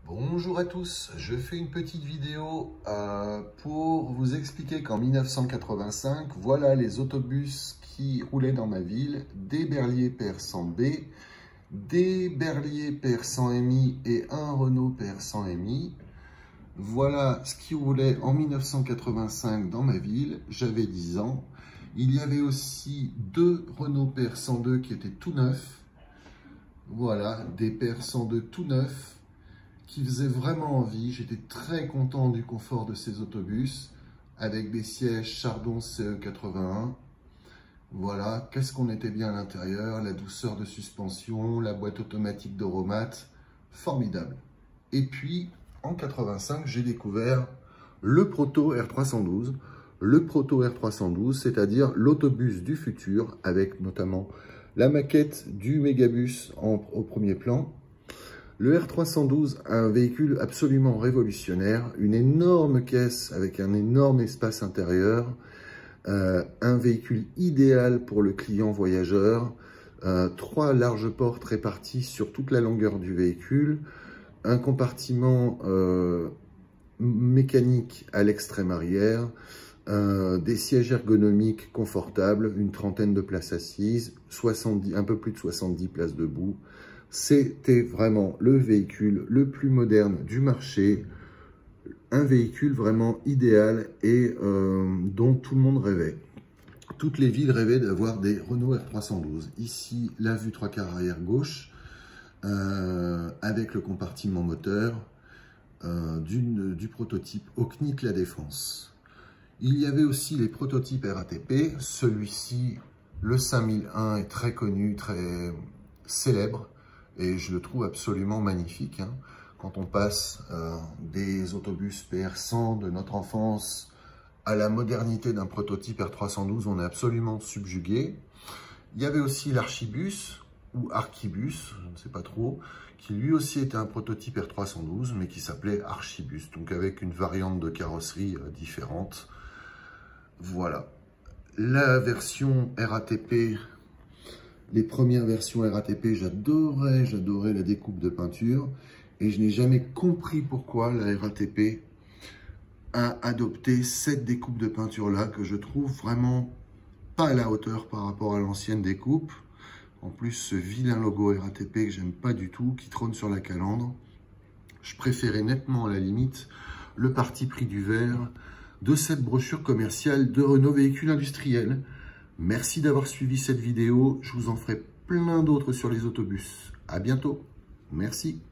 Bonjour à tous, je fais une petite vidéo pour vous expliquer qu'en 1985, voilà les autobus qui roulaient dans ma ville, des Berlier PR100B, des Berlier PR100MI et un Renault PR100MI. Voilà ce qui roulait en 1985 dans ma ville, j'avais 10 ans. Il y avait aussi deux Renault PR102 qui étaient tout neufs. Voilà, des PR102 tout neufs qui faisaient vraiment envie. J'étais très content du confort de ces autobus avec des sièges Chardon CE81. Voilà, qu'est-ce qu'on était bien à l'intérieur, la douceur de suspension, la boîte automatique d'Euromat, formidable. Et puis, en 85, j'ai découvert le Proto R312. Le Proto R312, c'est-à-dire l'autobus du futur, avec notamment la maquette du Mégabus au premier plan. Le R312 a un véhicule absolument révolutionnaire, une énorme caisse avec un énorme espace intérieur, un véhicule idéal pour le client voyageur, 3 larges portes réparties sur toute la longueur du véhicule, un compartiment mécanique à l'extrême arrière, des sièges ergonomiques confortables, une trentaine de places assises, un peu plus de 70 places debout. C'était vraiment le véhicule le plus moderne du marché, un véhicule vraiment idéal et dont tout le monde rêvait. Toutes les villes rêvaient d'avoir des Renault R312. Ici, la vue 3/4 arrière gauche, avec le compartiment moteur du prototype au CNIC La Défense. Il y avait aussi les prototypes RATP. Celui-ci, le 5001, est très connu, très célèbre. Et je le trouve absolument magnifique. Quand on passe des autobus PR100 de notre enfance à la modernité d'un prototype R312, on est absolument subjugué. Il y avait aussi l'Archibus, ou Archibus, je ne sais pas trop, qui lui aussi était un prototype R312, mais qui s'appelait Archibus, donc avec une variante de carrosserie différente. Voilà. La version RATP... Les premières versions RATP, j'adorais la découpe de peinture et je n'ai jamais compris pourquoi la RATP a adopté cette découpe de peinture-là que je trouve vraiment pas à la hauteur par rapport à l'ancienne découpe. En plus, ce vilain logo RATP que j'aime pas du tout, qui trône sur la calandre. Je préférais nettement à la limite le parti pris du vert de cette brochure commerciale de Renault Véhicules Industriels. Merci d'avoir suivi cette vidéo. Je vous en ferai plein d'autres sur les autobus. À bientôt. Merci.